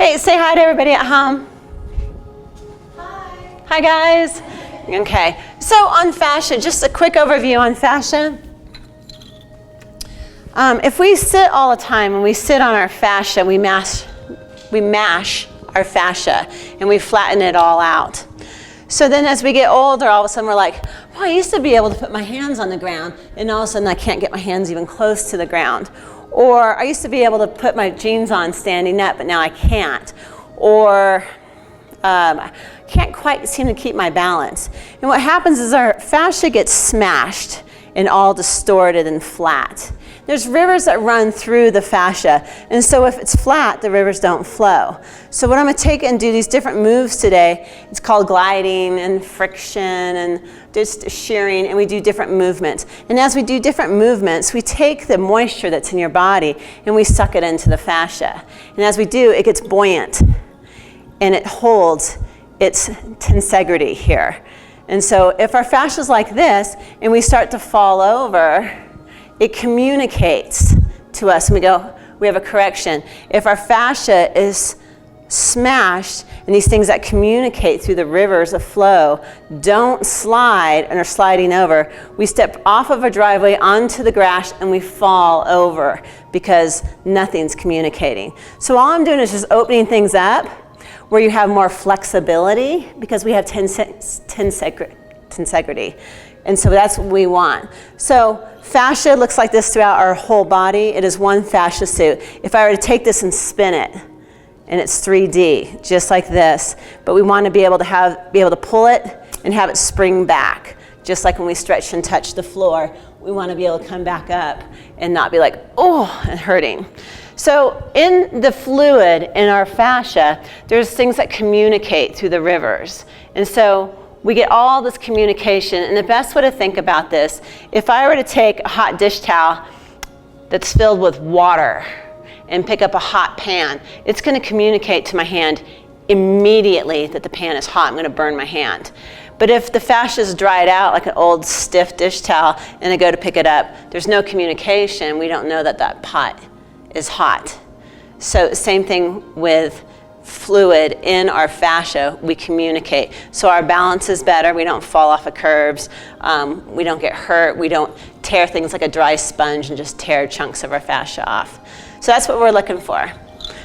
Okay, say hi to everybody at home. Hi. Hi, guys. Okay, so on fascia, just a quick overview on fascia. If we sit all the time and we sit on our fascia, we mash our fascia and we flatten it all out. So then as we get older, all of a sudden we're like, well, I used to be able to put my hands on the ground, and all of a sudden I can't get my hands even close to the ground. Or I used to be able to put my jeans on standing up, but now I can't. Or I can't quite seem to keep my balance. And what happens is our fascia gets smashed and all distorted and flat. There's rivers that run through the fascia, and so if it's flat, the rivers don't flow. So what I'm going to take and do these different moves today, it's called gliding and friction and just shearing, and we do different movements. And as we do different movements, we take the moisture that's in your body and we suck it into the fascia. And as we do, it gets buoyant and it holds its tensegrity here. And so if our fascia is like this and we start to fall over, it communicates to us, and we have a correction. If our fascia is smashed, and these things that communicate through the rivers of flow don't slide and are sliding over, we step off of a driveway onto the grass and we fall over because nothing's communicating. So all I'm doing is just opening things up where you have more flexibility because we have tensegrity. And so that's what we want. So fascia looks like this throughout our whole body. It is one fascia suit. If I were to take this and spin it, and it's 3D, just like this, but we want to be able to pull it and have it spring back. Just like when we stretch and touch the floor, we want to be able to come back up and not be like, oh, and hurting. So in the fluid in our fascia, there's things that communicate through the rivers. And so we get all this communication, and the best way to think about this, if I were to take a hot dish towel that's filled with water and pick up a hot pan, it's going to communicate to my hand immediately that the pan is hot. I'm going to burn my hand. But if the fascia is dried out like an old stiff dish towel and I go to pick it up, there's no communication. We don't know that that pot is hot. So same thing with fluid in our fascia, we communicate. So our balance is better, we don't fall off of curbs, we don't get hurt, we don't tear things like a dry sponge and just tear chunks of our fascia off. So that's what we're looking for.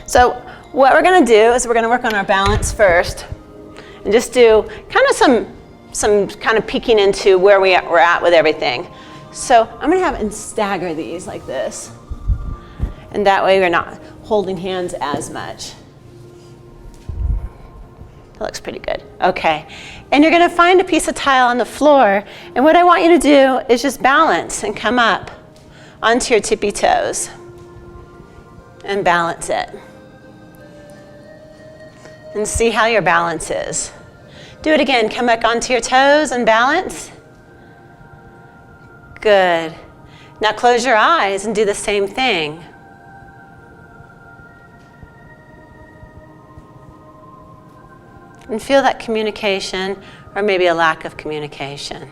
So what we're going to do is we're going to work on our balance first and just do kind of some kind of peeking into where we're at with everything. So I'm going to have and stagger these like this, and that way we're not holding hands as much. That looks pretty good. Okay. And you're going to find a piece of tile on the floor, and what I want you to do is just balance and come up onto your tippy toes and balance it. And see how your balance is. Do it again. Come back onto your toes and balance. Good. Now close your eyes and do the same thing. And feel that communication, or maybe a lack of communication.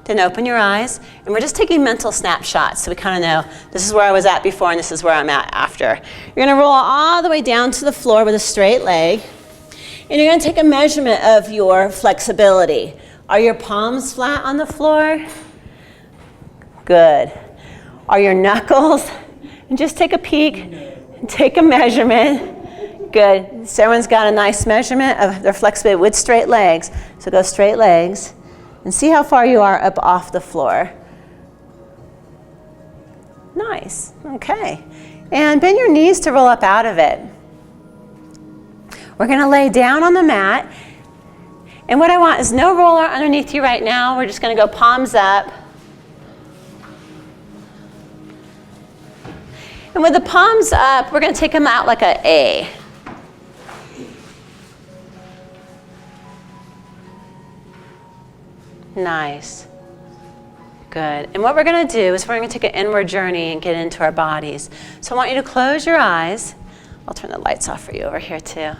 Then open your eyes, and we're just taking mental snapshots so we kind of know this is where I was at before and this is where I'm at after. You're going to roll all the way down to the floor with a straight leg, and you're going to take a measurement of your flexibility. Are your palms flat on the floor? Good. Are your knuckles? And just take a peek and take a measurement. Good. So everyone's got a nice measurement of their flexibility with straight legs. So go straight legs and see how far you are up off the floor. Nice. Okay. And bend your knees to roll up out of it. We're going to lay down on the mat. And what I want is no roller underneath you right now. We're just going to go palms up. And with the palms up, we're going to take them out like an A. Nice. Good. And what we're going to do is we're going to take an inward journey and get into our bodies. So I want you to close your eyes. I'll turn the lights off for you over here too.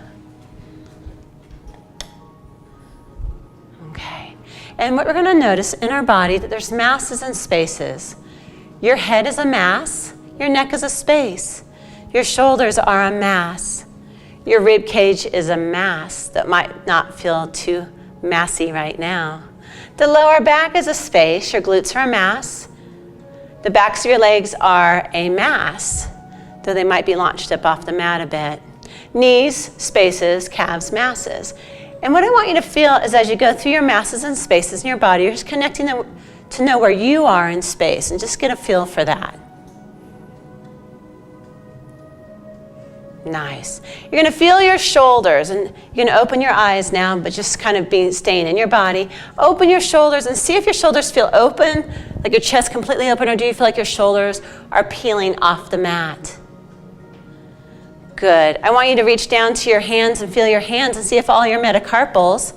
Okay. And what we're going to notice in our body that there's masses and spaces. Your head is a mass. Your neck is a space. Your shoulders are a mass. Your rib cage is a mass that might not feel too massy right now. The lower back is a space. Your glutes are a mass. The backs of your legs are a mass, though they might be launched up off the mat a bit. Knees, spaces, calves, masses. And what I want you to feel is as you go through your masses and spaces in your body, you're just connecting them to know where you are in space and just get a feel for that. Nice. You're going to feel your shoulders, and you're going to open your eyes now, but just kind of staying in your body. Open your shoulders and see if your shoulders feel open, like your chest completely open, or do you feel like your shoulders are peeling off the mat? Good. I want you to reach down to your hands and feel your hands and see if all your metacarpals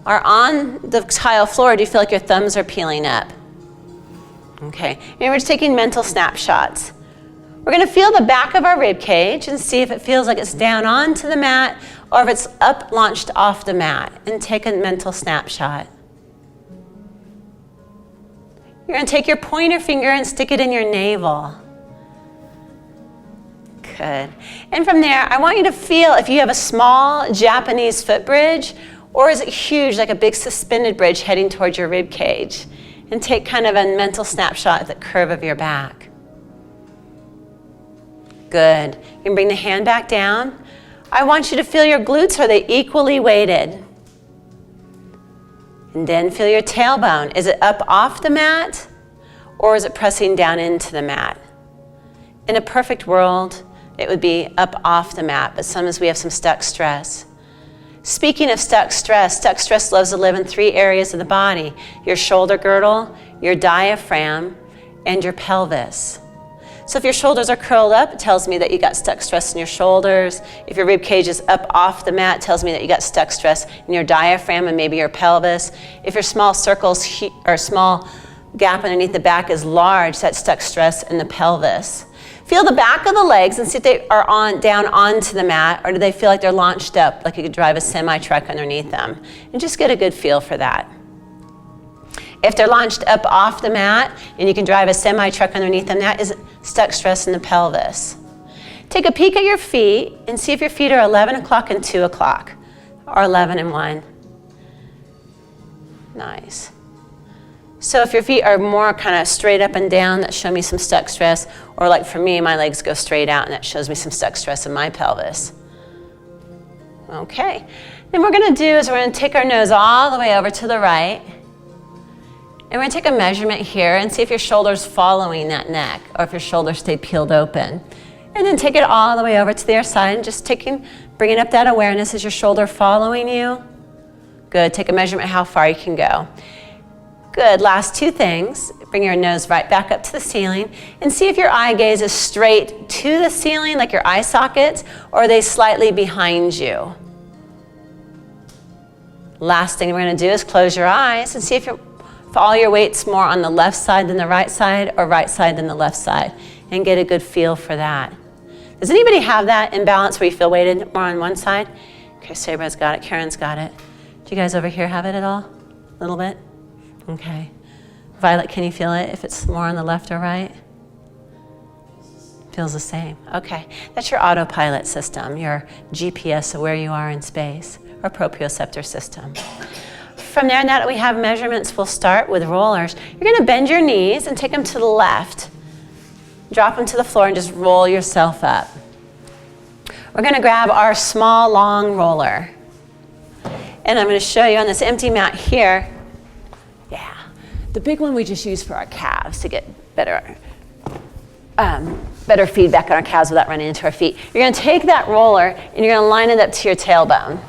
are on the tile floor. Do you feel like your thumbs are peeling up? Okay. And we're just taking mental snapshots. We're going to feel the back of our rib cage and see if it feels like it's down onto the mat or if it's up launched off the mat, and take a mental snapshot. You're going to take your pointer finger and stick it in your navel. Good. And from there, I want you to feel if you have a small Japanese foot bridge, or is it huge, like a big suspended bridge heading towards your rib cage, and take kind of a mental snapshot at the curve of your back. Good. You can bring the hand back down. I want you to feel your glutes. Are they equally weighted? And then feel your tailbone. Is it up off the mat, or is it pressing down into the mat? In a perfect world, it would be up off the mat, but sometimes we have some stuck stress. Speaking of stuck stress loves to live in 3 areas of the body: your shoulder girdle, your diaphragm, and your pelvis. So if your shoulders are curled up, it tells me that you got stuck stress in your shoulders. If your rib cage is up off the mat, it tells me that you got stuck stress in your diaphragm and maybe your pelvis. If your small circles or small gap underneath the back is large, that's stuck stress in the pelvis. Feel the back of the legs and see if they are down onto the mat, or do they feel like they're launched up, like you could drive a semi-truck underneath them. And just get a good feel for that. If they're launched up off the mat and you can drive a semi-truck underneath them, that is stuck stress in the pelvis. Take a peek at your feet and see if your feet are 11 o'clock and 2 o'clock, or 11 and 1. Nice. So if your feet are more kind of straight up and down, that show me some stuck stress, or like for me, my legs go straight out and that shows me some stuck stress in my pelvis. Okay. Then what we're going to do is we're going to take our nose all the way over to the right. And we're going to take a measurement here and see if your shoulder's following that neck, or if your shoulders stay peeled open. And then take it all the way over to the other side and just bringing up that awareness. Is your shoulder following you? Good. Take a measurement how far you can go. Good. Last 2 things. Bring your nose right back up to the ceiling and see if your eye gaze is straight to the ceiling, like your eye sockets, or are they slightly behind you? Last thing we're going to do is close your eyes and see if all your weight's more on the left side than the right side, or right side than the left side, and get a good feel for that. Does anybody have that imbalance where you feel weighted more on one side? Okay, Sabra's got it, Karen's got it. Do you guys over here have it at all? A little bit? Okay. Violet, can you feel it if it's more on the left or right? Feels the same. Okay. That's your autopilot system, your GPS of where you are in space, or proprioceptor system. From there, now that we have measurements, we'll start with rollers. You're going to bend your knees and take them to the left. Drop them to the floor and just roll yourself up. We're going to grab our small, long roller. And I'm going to show you on this empty mat here. Yeah. The big one we just use for our calves to get better feedback on our calves without running into our feet. You're going to take that roller and you're going to line it up to your tailbone.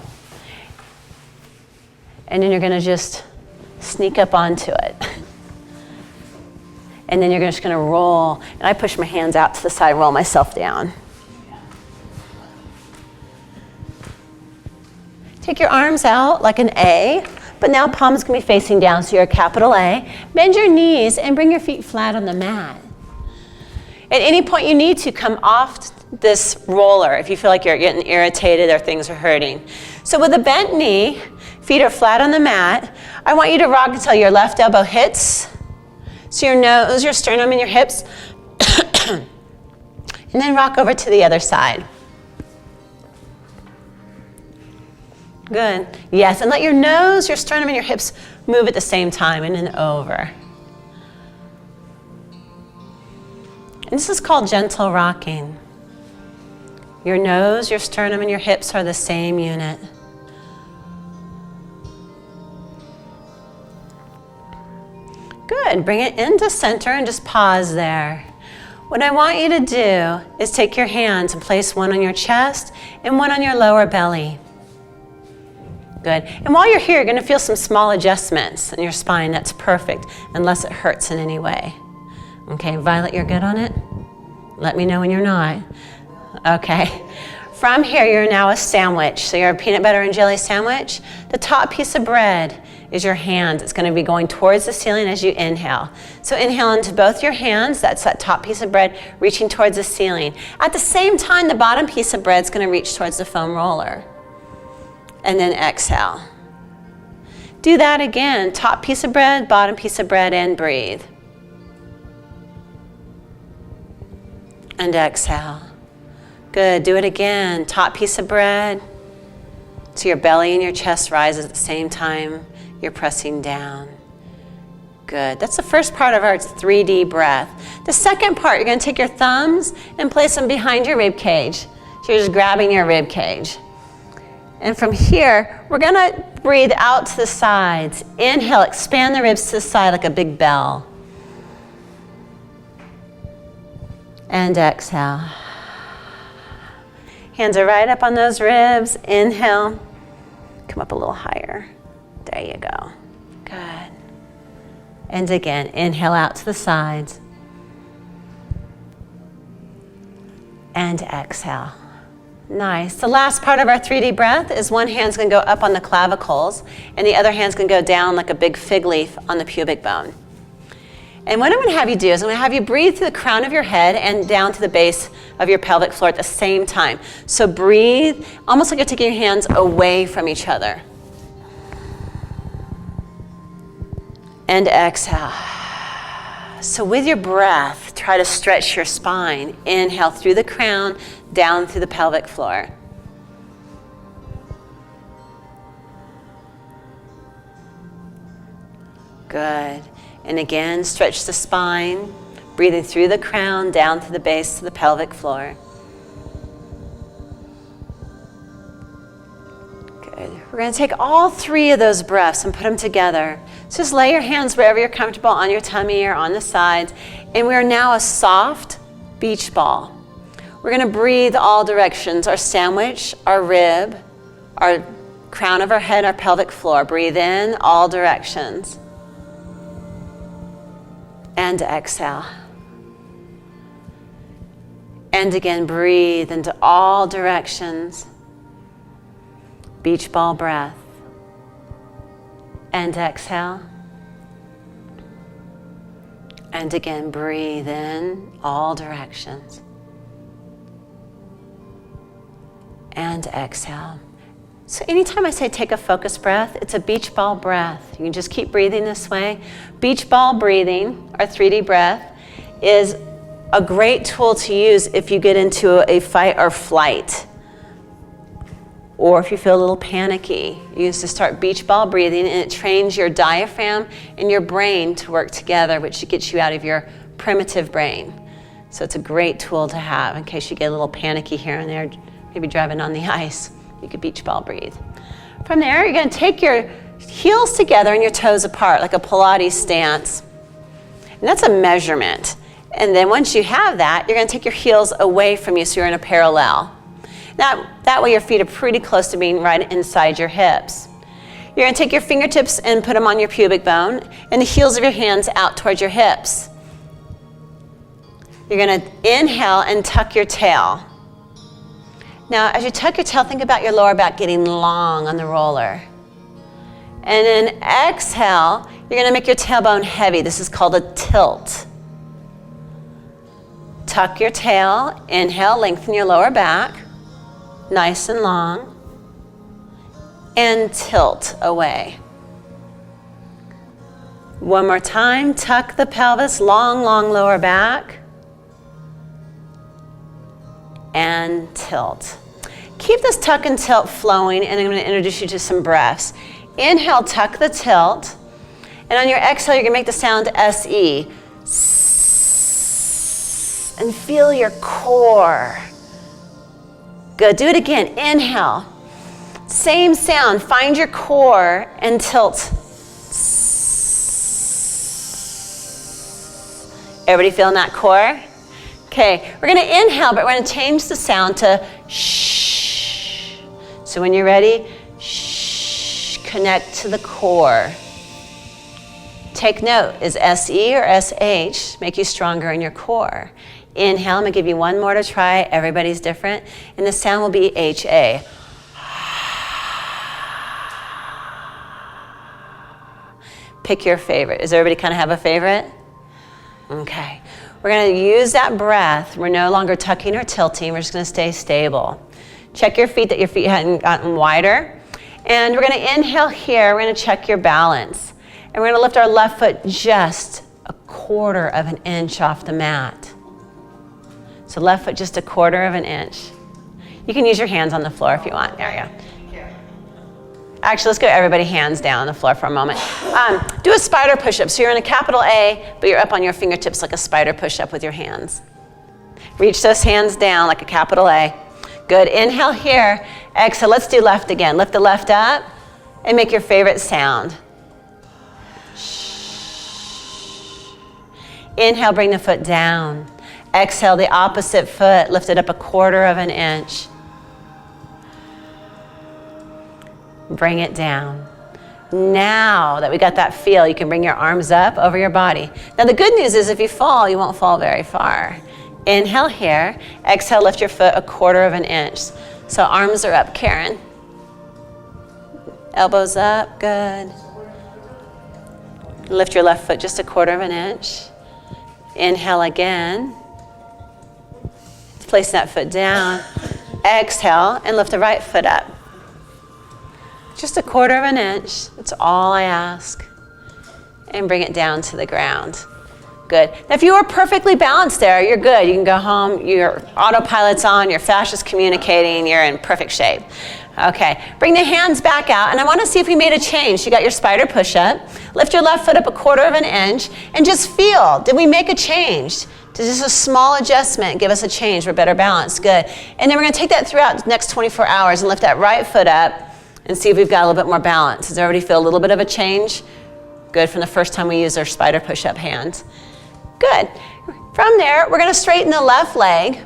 And then you're going to just sneak up onto it. And then you're just going to roll. And I push my hands out to the side and roll myself down. Take your arms out like an A, but now palms can be facing down, so you're a capital A. Bend your knees and bring your feet flat on the mat. At any point you need to come off this roller if you feel like you're getting irritated or things are hurting. So with a bent knee, feet are flat on the mat. I want you to rock until your left elbow hits. So your nose, your sternum, and your hips. And then rock over to the other side. Good. Yes, and let your nose, your sternum, and your hips move at the same time, in and over. And this is called gentle rocking. Your nose, your sternum, and your hips are the same unit. Good. Bring it into center and just pause there. What I want you to do is take your hands and place one on your chest and one on your lower belly. Good. And while you're here, you're going to feel some small adjustments in your spine. That's perfect, unless it hurts in any way. Okay, Violet, you're good on it? Let me know when you're not. Okay. From here, you're now a sandwich. So you're a peanut butter and jelly sandwich. The top piece of bread is your hand. It's going to be going towards the ceiling as you inhale. So inhale into both your hands. That's that top piece of bread reaching towards the ceiling. At the same time, the bottom piece of bread is going to reach towards the foam roller. And then exhale. Do that again. Top piece of bread, bottom piece of bread, and breathe. And exhale. Good. Do it again. Top piece of bread. So your belly and your chest rise at the same time. You're pressing down. Good. That's the first part of our 3D breath. The second part, you're going to take your thumbs and place them behind your rib cage. So you're just grabbing your rib cage. And from here, we're going to breathe out to the sides. Inhale, expand the ribs to the side like a big bell. And exhale. Hands are right up on those ribs. Inhale. Come up a little higher. There you go. Good. And again, inhale out to the sides. And exhale. Nice. The last part of our 3D breath is one hand's going to go up on the clavicles and the other hand's going to go down like a big fig leaf on the pubic bone. And what I'm going to have you do is I'm going to have you breathe through the crown of your head and down to the base of your pelvic floor at the same time. So breathe almost like you're taking your hands away from each other. And exhale. So with your breath, try to stretch your spine. Inhale through the crown, down through the pelvic floor. Good. And again, stretch the spine, breathing through the crown, down to the base of the pelvic floor. Good. We're going to take all three of those breaths and put them together. So just lay your hands wherever you're comfortable, on your tummy or on the sides. And we are now a soft beach ball. We're going to breathe all directions, our sandwich, our rib, our crown of our head, our pelvic floor. Breathe in all directions. And exhale. And again, breathe into all directions. Beach ball breath. And exhale. And again, breathe in all directions. And exhale. So anytime I say take a focus breath, it's a beach ball breath. You can just keep breathing this way. Beach ball breathing, our 3D breath, is a great tool to use if you get into a fight or flight. Or if you feel a little panicky, you use to start beach ball breathing, and it trains your diaphragm and your brain to work together, which gets you out of your primitive brain. So it's a great tool to have in case you get a little panicky here and there, maybe driving on the ice. You could beach ball breathe. From there, you're going to take your heels together and your toes apart, like a Pilates stance. And that's a measurement. And then once you have that, you're going to take your heels away from you so you're in a parallel. That way your feet are pretty close to being right inside your hips. You're going to take your fingertips and put them on your pubic bone and the heels of your hands out towards your hips. You're going to inhale and tuck your tail. Now, as you tuck your tail, think about your lower back getting long on the roller. And then exhale, you're going to make your tailbone heavy. This is called a tilt. Tuck your tail, inhale, lengthen your lower back, nice and long, and tilt away. One more time, tuck the pelvis, long, long lower back, and tilt. Keep this tuck and tilt flowing, and I'm going to introduce you to some breaths. Inhale, tuck the tilt, and on your exhale, you're going to make the sound S-E. And feel your core. Good, do it again. Inhale. Same sound, find your core and tilt. Everybody feeling that core? Okay, we're gonna inhale, but we're gonna change the sound to shh. So when you're ready, shh, connect to the core. Take note, is S-E or S-H make you stronger in your core? Inhale, I'm gonna give you one more to try. Everybody's different. And the sound will be H-A. Pick your favorite. Does everybody kind of have a favorite? Okay. We're gonna use that breath. We're no longer tucking or tilting. We're just gonna stay stable. Check your feet, that your feet hadn't gotten wider. And we're gonna inhale here. We're gonna check your balance. And we're gonna lift our left foot just 1/4 of an inch off the mat. So left foot just 1/4 of an inch. You can use your hands on the floor if you want. There you go. Actually, let's go everybody hands down on the floor for a moment. Do a spider push-up. So you're in a capital A, but you're up on your fingertips like a spider push-up with your hands. Reach those hands down like a capital A. Good. Inhale here. Exhale. Let's do left again. Lift the left up and make your favorite sound. Inhale, bring the foot down. Exhale, the opposite foot, lift it up 1/4 of an inch. Bring it down. Now that we got that feel, you can bring your arms up over your body. Now the good news is if you fall, you won't fall very far. Inhale here. Exhale, lift your foot 1/4 of an inch. So arms are up, Karen. Elbows up, good. Lift your left foot just 1/4 of an inch. Inhale again. Place that foot down. Exhale and lift the right foot up. Just 1/4 of an inch. That's all I ask. And bring it down to the ground. Good. Now if you are perfectly balanced there, you're good. You can go home, your autopilot's on, your fascia's communicating, you're in perfect shape. Okay, bring the hands back out, and I want to see if we made a change. You got your spider push-up. Lift your left foot up 1/4 of an inch, and just feel, did we make a change? Did just a small adjustment give us a change for better balance? Good. And then we're going to take that throughout the next 24 hours and lift that right foot up and see if we've got a little bit more balance. Does everybody feel a little bit of a change? Good, from the first time we used our spider push-up hands. Good. From there, we're going to straighten the left leg,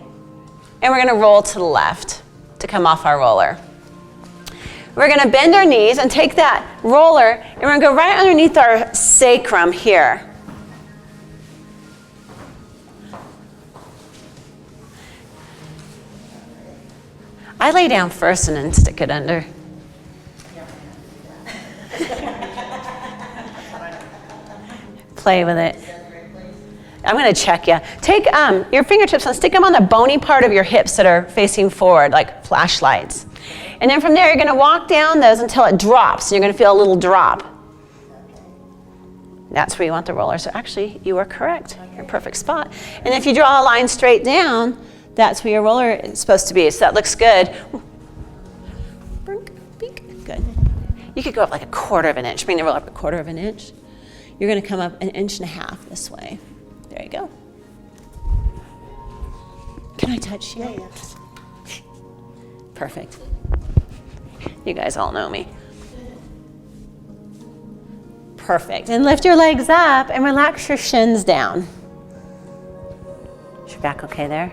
and we're going to roll to the left to come off our roller. We're going to bend our knees and take that roller, and we're going to go right underneath our sacrum here. I lay down first and then stick it under. Play with it. I'm going to check you. Take your fingertips and stick them on the bony part of your hips that are facing forward, like flashlights. And then from there, you're going to walk down those until it drops. And you're going to feel a little drop. That's where you want the roller. So actually, you are correct. You're in a perfect spot. And if you draw a line straight down, that's where your roller is supposed to be. So that looks good. Good. You could go up like 1/4 of an inch. Bring the roller up 1/4 of an inch. You're going to come up 1.5 inches this way. There you go. Can I touch you? Yeah. Perfect. You guys all know me. Perfect. And lift your legs up and relax your shins down. Is your back okay there?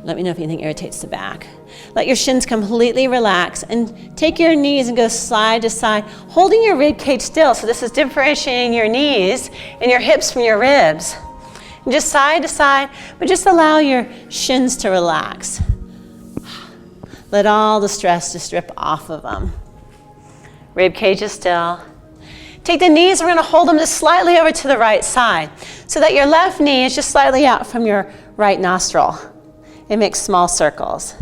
Let me know if anything irritates the back. Let your shins completely relax and take your knees and go side to side, holding your rib cage still. So this is differentiating your knees and your hips from your ribs. And just side to side, but just allow your shins to relax. Let all the stress just drip off of them. Rib cage is still. Take the knees, we're going to hold them just slightly over to the right side so that your left knee is just slightly out from your right nostril. It makes small circles.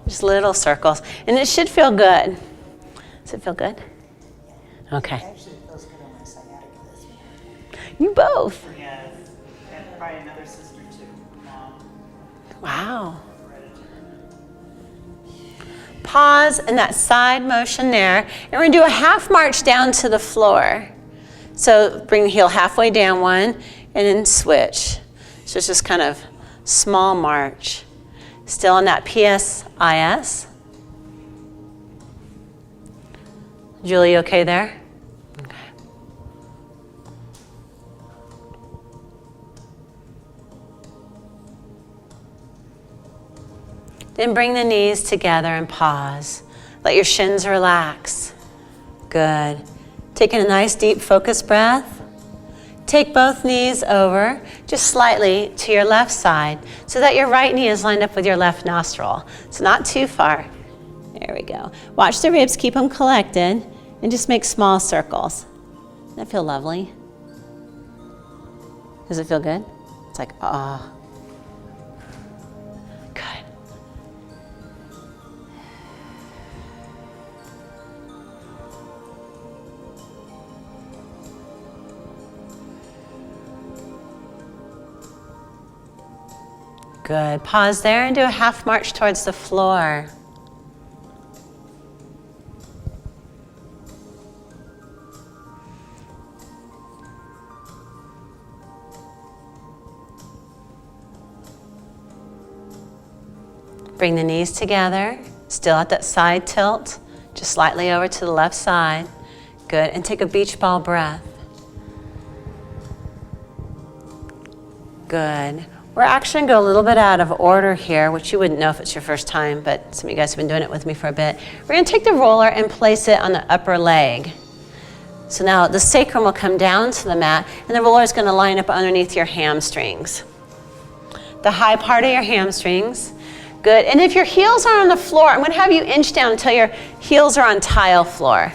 Just little circles. And it should feel good. Does it feel good? Okay. Actually, it feels good on my sciatica this week. You both. Yes. And probably another sister too. Mom. Wow. Pause in that side motion there. And we're going to do a half march down to the floor. So bring the heel halfway down one and then switch. So it's just kind of small march. Still on that PSIS. Julie, okay there? Okay. Then bring the knees together and pause. Let your shins relax. Good. Taking a nice deep focused breath. Take both knees over just slightly to your left side so that your right knee is lined up with your left nostril. So not too far. There we go. Watch the ribs, keep them collected, and just make small circles. Does that feel lovely? Does it feel good? It's like, ah. Good. Good. Pause there and do a half march towards the floor. Bring the knees together, still at that side tilt, just slightly over to the left side. Good, and take a beach ball breath. Good. We're actually gonna go a little bit out of order here, which you wouldn't know if it's your first time, but some of you guys have been doing it with me for a bit. We're gonna take the roller and place it on the upper leg. So now the sacrum will come down to the mat, and the roller is gonna line up underneath your hamstrings. The high part of your hamstrings. Good, and if your heels are on the floor, I'm gonna have you inch down until your heels are on tile floor.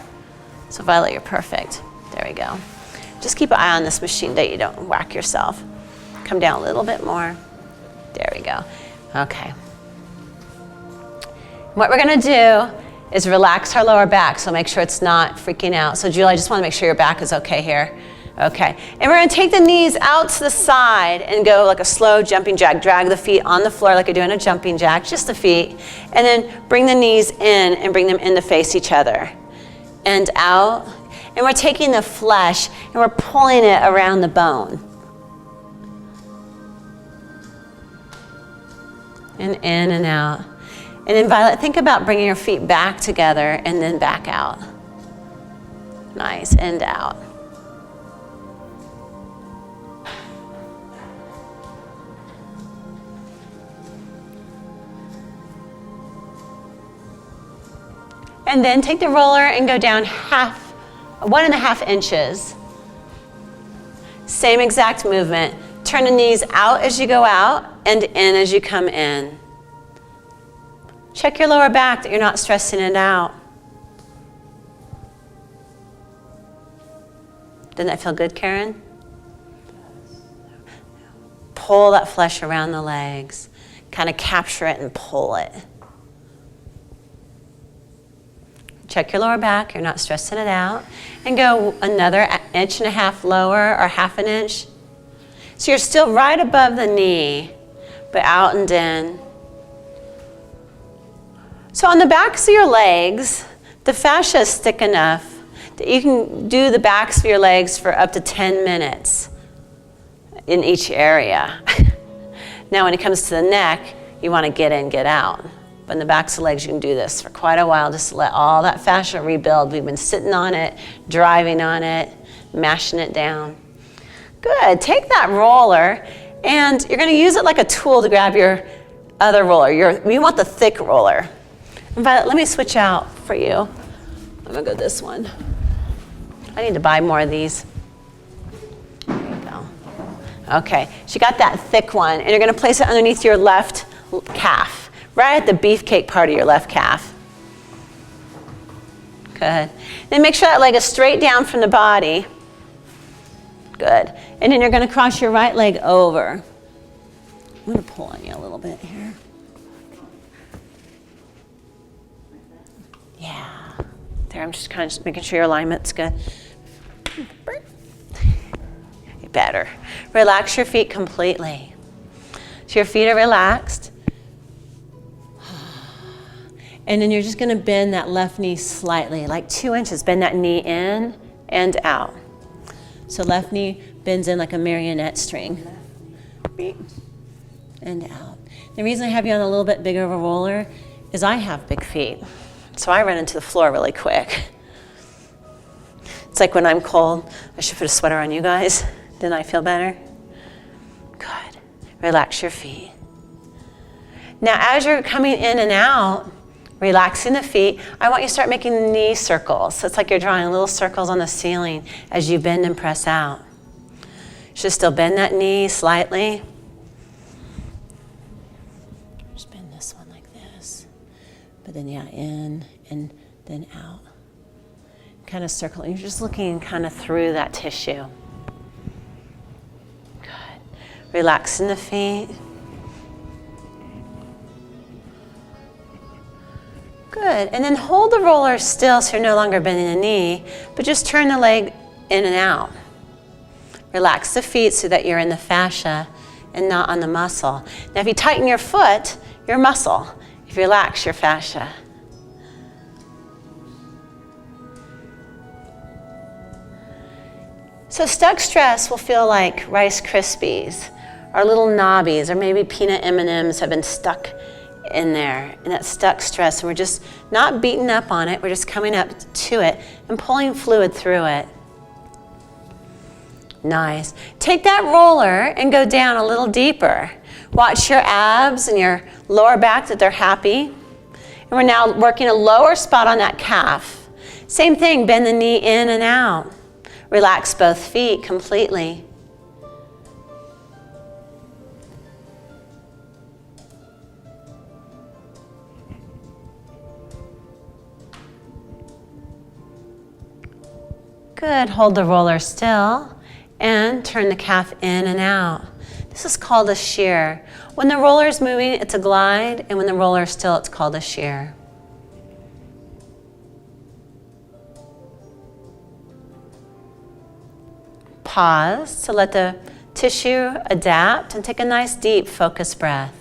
So Violet, you're perfect. There we go. Just keep an eye on this machine that you don't whack yourself. Come down a little bit more. There we go. Okay. What we're gonna do is relax our lower back, so make sure it's not freaking out. So Julie, I just wanna make sure your back is okay here. Okay, and we're gonna take the knees out to the side and go like a slow jumping jack. Drag the feet on the floor like you're doing a jumping jack, just the feet. And then bring the knees in and bring them in to face each other. And out. And we're taking the flesh and we're pulling it around the bone. And in and out. And then Violet, think about bringing your feet back together and then back out. Nice, and out. And then take the roller and go down 1.5 inches. Same exact movement. Turn the knees out as you go out and in as you come in. Check your lower back that you're not stressing it out. Doesn't that feel good, Karen? Pull that flesh around the legs. Kind of capture it and pull it. Check your lower back, you're not stressing it out. And go another 1.5 inches lower or 1/2 inch. So you're still right above the knee, but out and in. So on the backs of your legs, the fascia is thick enough that you can do the backs of your legs for up to 10 minutes in each area. Now when it comes to the neck, you want to get in, get out. But in the backs of the legs, you can do this for quite a while just to let all that fascia rebuild. We've been sitting on it, driving on it, mashing it down. Good, take that roller and you're gonna use it like a tool to grab your other roller. You want the thick roller. And Violet, let me switch out for you. I'm gonna go this one. I need to buy more of these. There you go. Okay, so you got that thick one and you're gonna place it underneath your left calf, right at the beefcake part of your left calf. Good. Then make sure that leg is straight down from the body. Good. And then you're going to cross your right leg over. I'm going to pull on you a little bit here. Yeah. There, I'm just kind of making sure your alignment's good. Better. Relax your feet completely. So your feet are relaxed. And then you're just gonna bend that left knee slightly, like 2 inches. Bend that knee in and out. So left knee bends in like a marionette string. And out. The reason I have you on a little bit bigger of a roller is I have big feet. So I run into the floor really quick. It's like when I'm cold, I should put a sweater on you guys. Didn't I feel better? Good. Relax your feet. Now as you're coming in and out, relaxing the feet, I want you to start making knee circles. So it's like you're drawing little circles on the ceiling as you bend and press out. You should still bend that knee slightly. Just bend this one like this. But then yeah, in and then out. Kind of circle. You're just looking kind of through that tissue. Good. Relaxing the feet. Good. And then hold the roller still so you're no longer bending the knee, but just turn the leg in and out. Relax the feet so that you're in the fascia and not on the muscle. Now if you tighten your foot, your muscle. If you relax your fascia. So stuck stress will feel like Rice Krispies or little knobbies or maybe peanut M&Ms have been stuck in there, and that stuck stress. And we're just not beating up on it, we're just coming up to it and pulling fluid through it. Nice. Take that roller and go down a little deeper. Watch your abs and your lower back that they're happy. And we're now working a lower spot on that calf. Same thing, bend the knee in and out. Relax both feet completely. Good, hold the roller still and turn the calf in and out. This is called a shear. When the roller is moving, it's a glide, and when the roller is still, it's called a shear. Pause to let the tissue adapt and take a nice deep focused breath.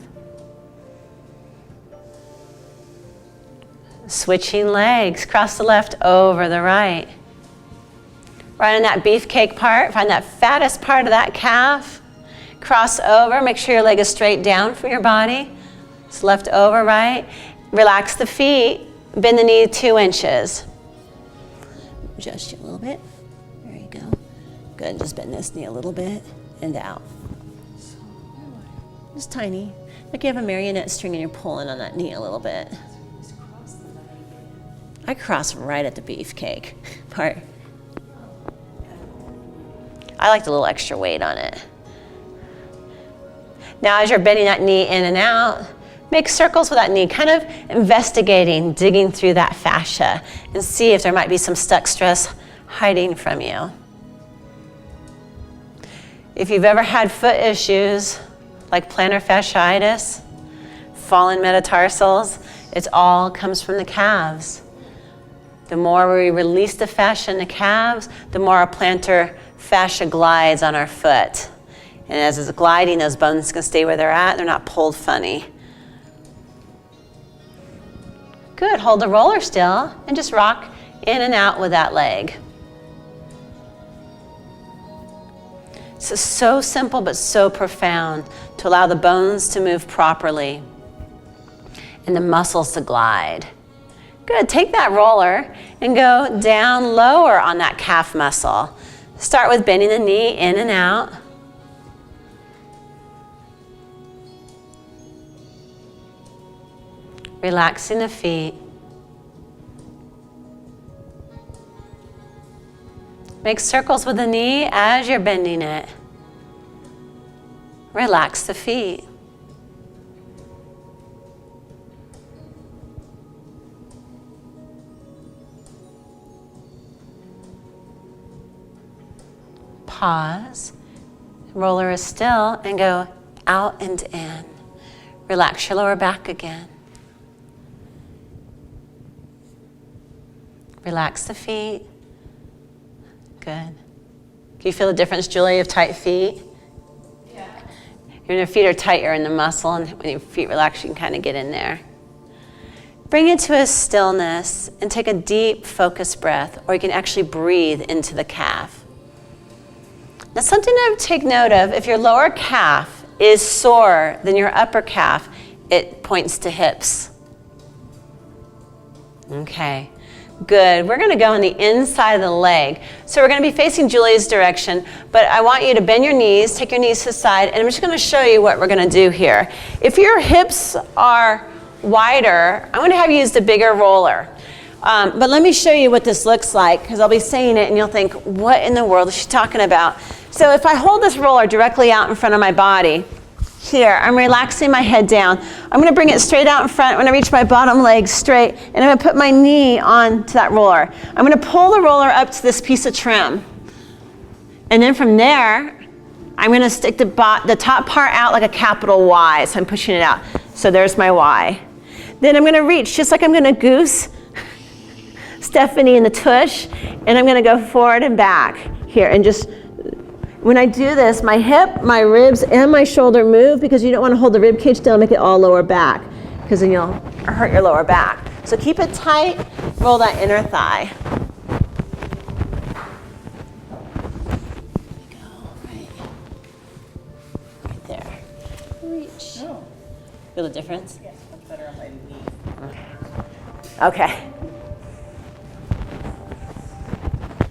Switching legs, cross the left over the right. Right on that beefcake part, find that fattest part of that calf. Cross over, make sure your leg is straight down from your body. It's left over, right. Relax the feet, bend the knee 2 inches. Adjust you a little bit. There you go. Good, just bend this knee a little bit and out. Just tiny. Like you have a marionette string and you're pulling on that knee a little bit. I cross right at the beefcake part. I like the little extra weight on it. Now as you're bending that knee in and out, make circles with that knee, kind of investigating, digging through that fascia and see if there might be some stuck stress hiding from you. If you've ever had foot issues like plantar fasciitis, fallen metatarsals, it all comes from the calves. The more we release the fascia in the calves, the more our plantar fascia glides on our foot. And as it's gliding, those bones can stay where they're at. They're not pulled funny. Good, hold the roller still and just rock in and out with that leg. This is so simple but so profound to allow the bones to move properly and the muscles to glide. Good, take that roller and go down lower on that calf muscle. Start with bending the knee in and out. Relaxing the feet. Make circles with the knee as you're bending it. Relax the feet. Pause. Roller is still and go out and in. Relax your lower back again. Relax the feet. Good. Can you feel the difference, Julie, of tight feet? Yeah. When your feet are tight, you're in the muscle, and when your feet relax, you can kind of get in there. Bring it to a stillness and take a deep, focused breath, or you can actually breathe into the calf. Now, something to take note of, if your lower calf is sore than your upper calf, it points to hips. Okay, good. We're gonna go on the inside of the leg. So we're gonna be facing Julie's direction, but I want you to bend your knees, take your knees to the side, and I'm just gonna show you what we're gonna do here. If your hips are wider, I'm gonna have you use the bigger roller. But let me show you what this looks like, because I'll be saying it and you'll think, what in the world is she talking about? So if I hold this roller directly out in front of my body, here, I'm relaxing my head down. I'm gonna bring it straight out in front. I'm gonna reach my bottom leg straight, and I'm gonna put my knee onto that roller. I'm gonna pull the roller up to this piece of trim. And then from there, I'm gonna stick the top part out like a capital Y, so I'm pushing it out. So there's my Y. Then I'm gonna reach, just like I'm gonna goose Stephanie in the tush, and I'm gonna go forward and back here, and just, when I do this, my hip, my ribs, and my shoulder move, because you don't want to hold the rib cage down, make it all lower back, because then you'll hurt your lower back. So keep it tight, roll that inner thigh. Right there. Reach. Oh. Feel the difference? Yes, much better on my knee. Okay.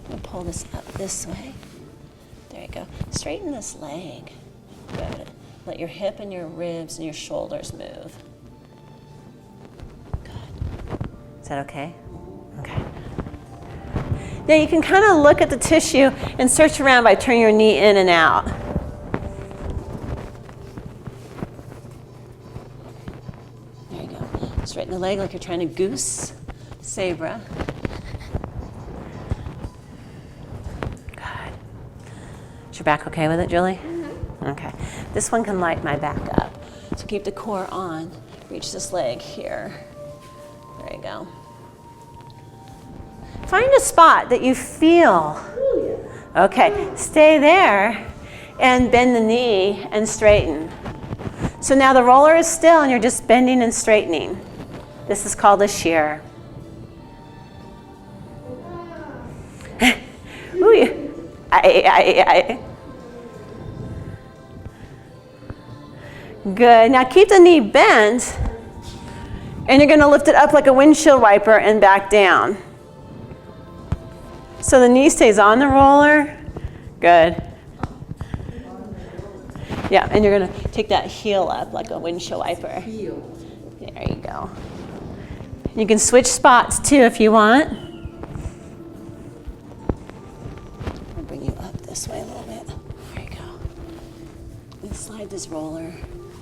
We'll pull this up this way. There you go. Straighten this leg. Good. Let your hip and your ribs and your shoulders move. Good. Is that okay? Okay. Now you can kind of look at the tissue and search around by turning your knee in and out. There you go. Straighten the leg like you're trying to goose Sabra. Is your back okay with it, Julie? Mm-hmm. Okay. This one can light my back up. So keep the core on. Reach this leg here. There you go. Find a spot that you feel. Okay. Stay there and bend the knee and straighten. So now the roller is still and you're just bending and straightening. This is called a shear. Ooh, Good. Now keep the knee bent, and you're going to lift it up like a windshield wiper and back down. So the knee stays on the roller. Good. Yeah, and you're going to take that heel up like a windshield wiper. There you go. You can switch spots too if you want. I'll bring you up this way a little bit. There you go. And slide this roller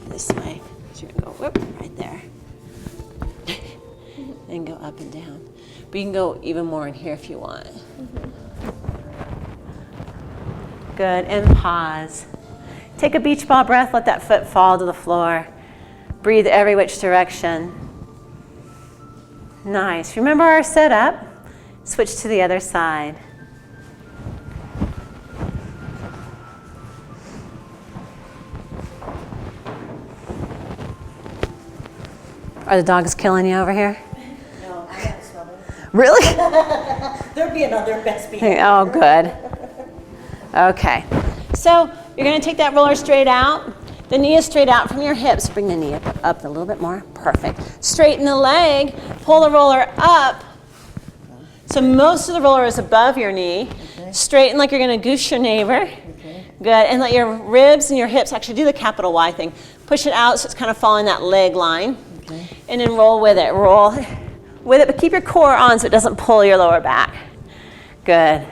this way. So you're going to go whoop, right there. And go up and down. But you can go even more in here if you want. Good, and pause. Take a beach ball breath, let that foot fall to the floor. Breathe every which direction. Nice. Remember our setup? Switch to the other side. Are the dogs killing you over here? No, I got smell them. Really? There'd be another best behavior. Oh, good. Okay. So you're going to take that roller straight out. The knee is straight out from your hips. Bring the knee up a little bit more. Perfect. Straighten the leg. Pull the roller up. So most of the roller is above your knee. Okay. Straighten like you're going to goose your neighbor. Okay. Good. And let your ribs and your hips actually do the capital Y thing. Push it out so it's kind of following that leg line. Okay. And then roll with it. Roll with it, but keep your core on so it doesn't pull your lower back. Good. There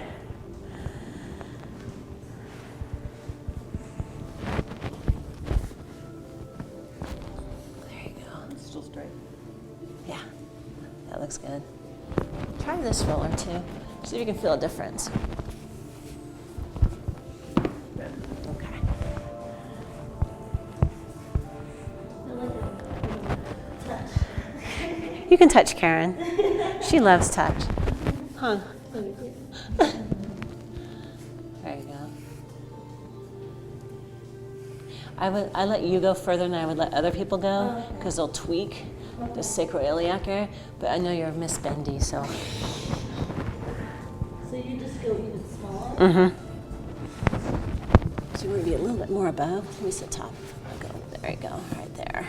you go. It's still straight. Yeah, that looks good. Try this roller too. See if you can feel a difference. Okay. You can touch Karen. She loves touch. Huh? There you go. I let you go further than I would let other people go because they'll tweak. the sacroiliac area, but I know you're Miss Bendy, so. So you just go even smaller? Mm-hmm. So you want to be a little bit more above? Let me sit top. I'll go, there you go, right there.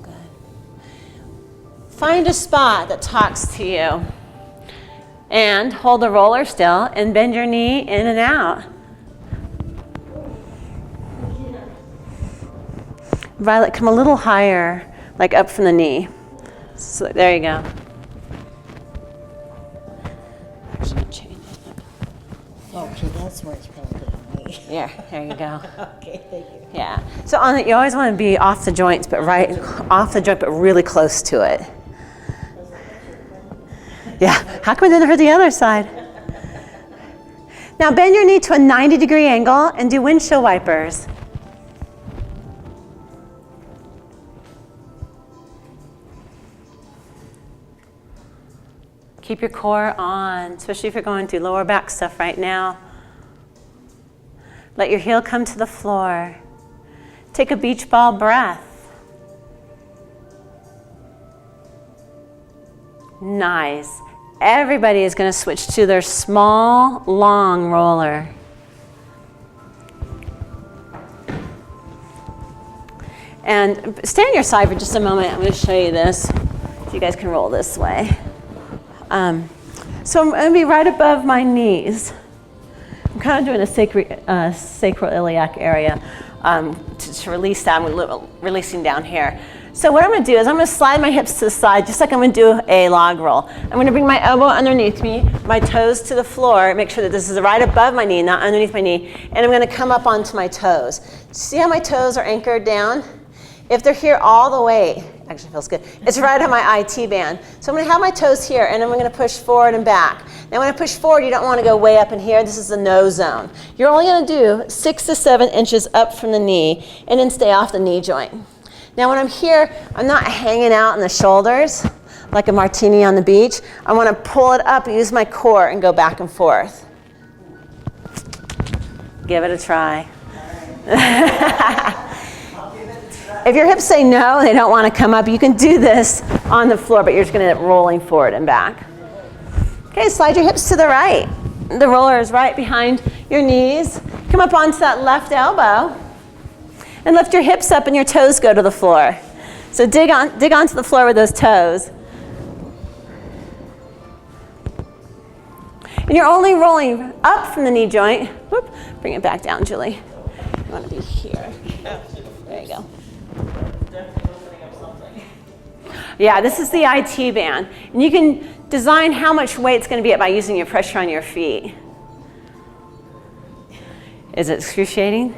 Good. Find a spot that talks to you. And hold the roller still and bend your knee in and out. Violet, come a little higher, like up from the knee. So there you go. Actually, change it. Okay, that's where it's probably good for me. Yeah, there you go. Okay, thank you. Yeah. So on it, you always want to be off the joints, but right off the joint, but really close to it. Yeah. How come I didn't hurt the other side? Now bend your knee to a 90-degree angle and do windshield wipers. Keep your core on, especially if you're going through lower back stuff right now. Let your heel come to the floor. Take a beach ball breath. Nice. Everybody is going to switch to their small, long roller. And stay on your side for just a moment. I'm going to show you this. So you guys can roll this way. So I'm going to be right above my knees. I'm kind of doing a sacroiliac area to release that. I'm releasing down here. So what I'm going to do is I'm going to slide my hips to the side, just like I'm going to do a log roll. I'm going to bring my elbow underneath me, my toes to the floor, make sure that this is right above my knee, not underneath my knee, and I'm going to come up onto my toes. See how my toes are anchored down? If they're here all the way, actually feels good, it's right on my IT band. So I'm going to have my toes here, and I'm going to push forward and back. Now when I push forward, you don't want to go way up in here. This is the no zone. You're only going to do 6 to 7 inches up from the knee, and then stay off the knee joint. Now when I'm here, I'm not hanging out in the shoulders like a martini on the beach. I want to pull it up, use my core, and go back and forth. Give it a try. If your hips say no, they don't want to come up, you can do this on the floor, but you're just going to end up rolling forward and back. Okay, slide your hips to the right. The roller is right behind your knees. Come up onto that left elbow. And lift your hips up and your toes go to the floor. So dig onto the floor with those toes. And you're only rolling up from the knee joint. Whoop, bring it back down, Julie. You want to be here. There you go. Yeah, this is the IT band. And you can design how much weight it's going to be at by using your pressure on your feet. Is it excruciating?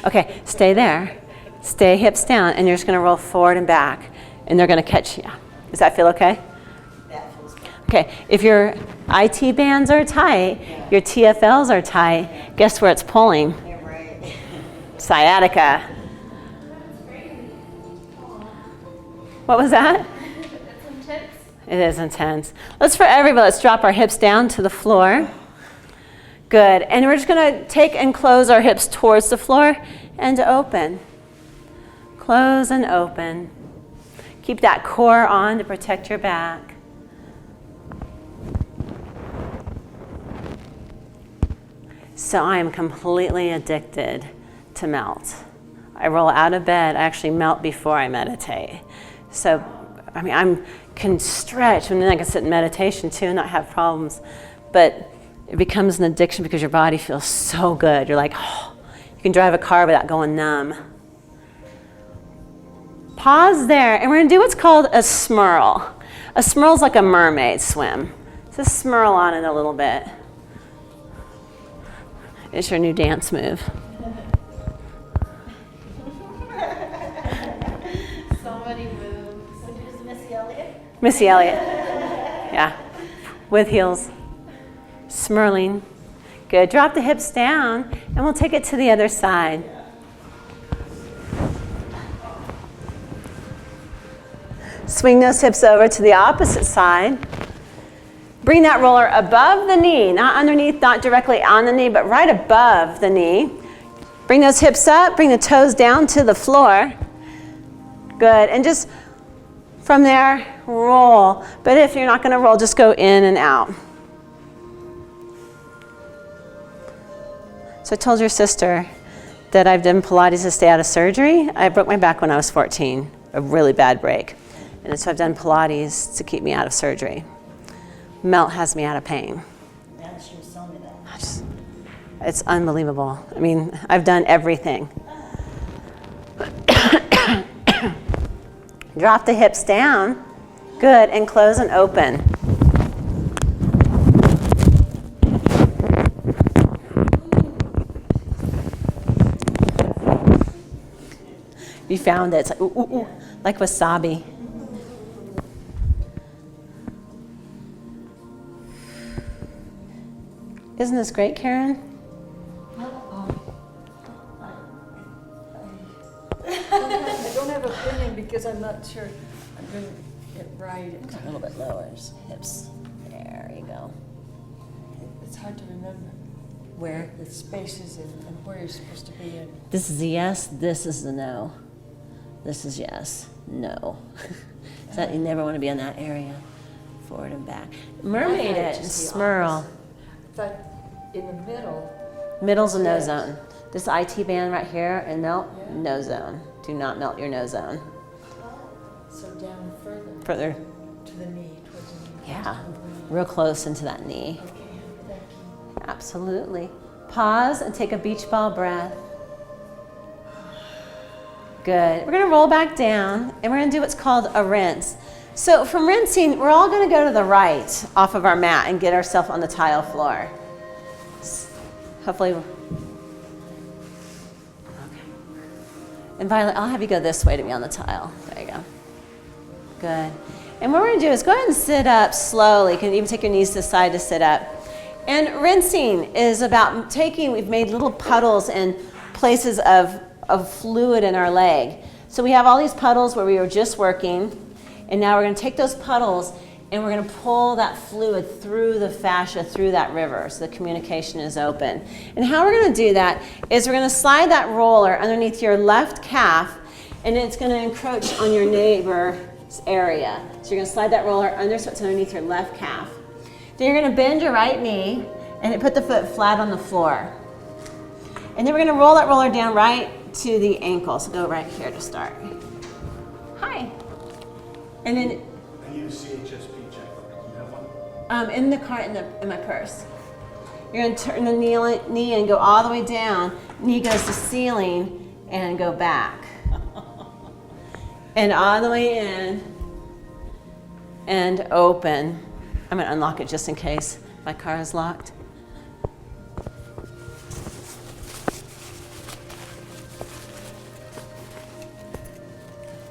Okay, stay there. Stay hips down, and you're just going to roll forward and back, and they're going to catch you. Does that feel okay? That feels good. Okay, if your IT bands are tight, your TFLs are tight, guess where it's pulling? Yeah, right. Sciatica. What was that? It's intense. It is intense. Let's drop our hips down to the floor. Good, and we're just gonna take and close our hips towards the floor and open. Close and open. Keep that core on to protect your back. So I am completely addicted to melt. I roll out of bed, I actually melt before I meditate. So, I mean, I can stretch, and then I can sit in meditation too and not have problems. But it becomes an addiction because your body feels so good. You're like, oh, you can drive a car without going numb. Pause there, and we're going to do what's called a smurl. A smurl is like a mermaid swim. Just smurl on it a little bit. It's your new dance move. So many moves. So here's Missy Elliott. Missy Elliott. Yeah. With heels. Smurling. Good. Drop the hips down, and we'll take it to the other side. Swing those hips over to the opposite side. Bring that roller above the knee, not underneath, not directly on the knee, but right above the knee. Bring those hips up, bring the toes down to the floor. Good, and just from there, roll. But if you're not gonna roll, just go in and out. So I told your sister that I've done Pilates to stay out of surgery. I broke my back when I was 14, a really bad break. And so I've done Pilates to keep me out of surgery. Melt has me out of pain. Yeah, she was telling me that. It's unbelievable. I mean, I've done everything. Drop the hips down. Good, and close and open. You found it. It's like, ooh, ooh, ooh, like wasabi. Isn't this great, Karen? I don't have an opinion because I'm not sure I'm doing it right. A little bit lower, hips. There you go. It's hard to remember Where? the spaces and where you're supposed to be in. This is a yes, this is the no. This is yes, no. So you never want to be in that area. Forward and back. Mermaid it, and smurl. I thought in the middle. Middle's a no Yes. zone. This IT band right here and melt, Yeah. no zone. Do not melt your no zone. So down further Further, to the knee, towards the knee. yeah, real close into that knee. Okay, thank you. Absolutely. Pause and take a beach ball breath. Good. We're gonna roll back down and we're gonna do what's called a rinse. So from rinsing, we're all gonna go to the right off of our mat and get ourselves on the tile floor. Hopefully. Okay. And Violet, I'll have you go this way to be on the tile. There you go. Good. And what we're gonna do is go ahead and sit up slowly. You can even take your knees to the side to sit up. And rinsing is about taking, we've made little puddles in places of fluid in our leg. So we have all these puddles where we were just working, and now we're gonna take those puddles and we're gonna pull that fluid through the fascia, through that river, so the communication is open. And how we're gonna do that is we're gonna slide that roller underneath your left calf, and it's gonna encroach on your neighbor's area. So you're gonna slide that roller under so it's underneath your left calf. Then you're gonna bend your right knee and put the foot flat on the floor. And then we're gonna roll that roller down right to the ankle. So go right here to start. Hi. And then I need a CHSP check. Do you have one? in the car, in my purse. You're gonna turn the knee and go all the way down. Knee goes to ceiling and go back. And all the way in and open. I'm gonna unlock it just in case my car is locked.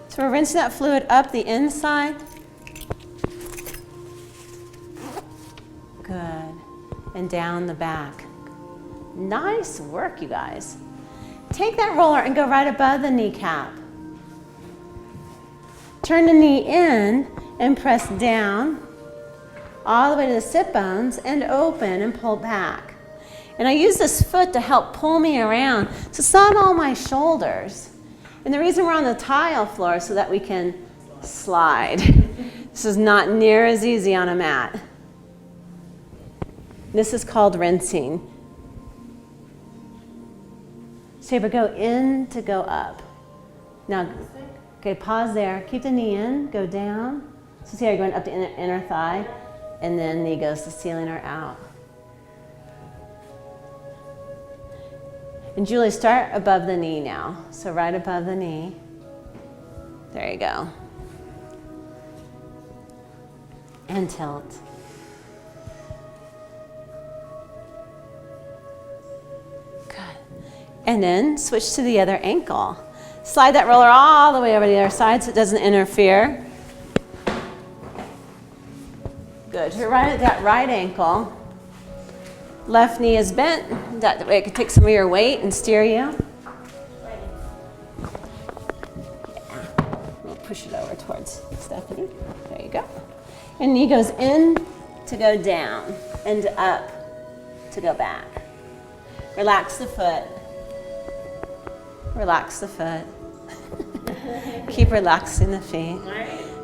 So we're rinsing that fluid up the inside. Good. And down the back. Nice work, you guys. Take that roller and go right above the kneecap. Turn the knee in and press down all the way to the sit bones and open and pull back. And I use this foot to help pull me around. So it's not all my shoulders. And the reason we're on the tile floor is so that we can slide. This is not near as easy on a mat. This is called rinsing. Saber, go in to go up. Now, okay, pause there. Keep the knee in, go down. So see how you're going up the inner thigh, and then knee goes to ceiling or out. And Julie, start above the knee now. So right above the knee. There you go. And tilt. Good. And then switch to the other ankle. Slide that roller all the way over to the other side so it doesn't interfere. Good. You're right at that right ankle. Left knee is bent. That way it can take some of your weight and steer you. Yeah. We'll push it over towards Stephanie. There you go. And knee goes in to go down and up to go back. Relax the foot. Relax the foot. Keep relaxing the feet.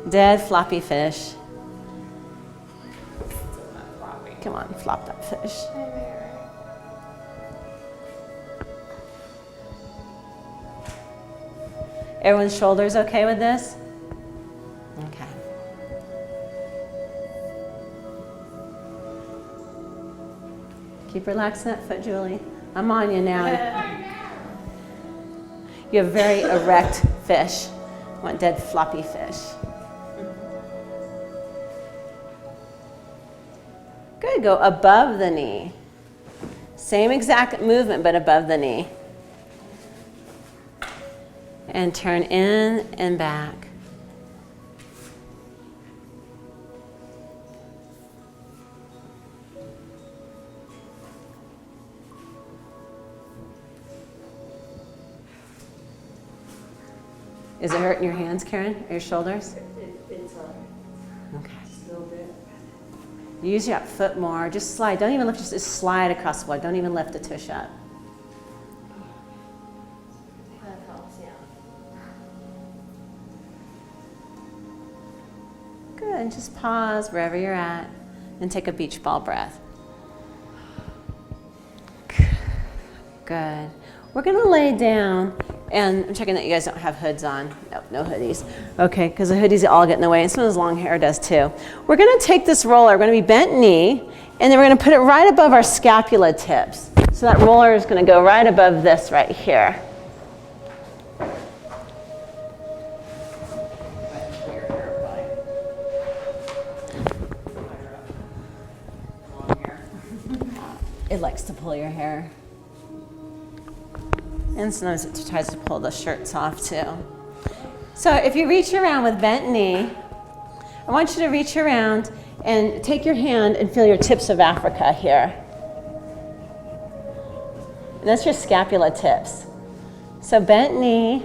Dead floppy fish. Come on, flop that fish. Everyone's shoulders okay with this? Okay. Keep relaxing that foot, Julie. I'm on you now. You have very erect fish. I want dead floppy fish. Good, go above the knee. Same exact movement, but above the knee. And turn in and back. Is it hurting your hands, Karen, or your shoulders? It's Okay. a little bit. Use your foot more. Just slide. Don't even lift. Just slide across the wall. Don't even lift the tush up. That helps, yeah. Good. And just pause wherever you're at and take a beach ball breath. Good. We're going to lay down, and I'm checking that you guys don't have hoods on. Nope, no hoodies. Okay, because the hoodies all get in the way, and some of those long hair does too. We're going to take this roller, we're going to be bent knee, and then we're going to put it right above our scapula tips. So that roller is going to go right above this right here. It likes to pull your hair. And sometimes it tries to pull the shirts off too. So if you reach around with bent knee, I want you to reach around and take your hand and feel your tips of Africa here. And that's your scapula tips. So bent knee.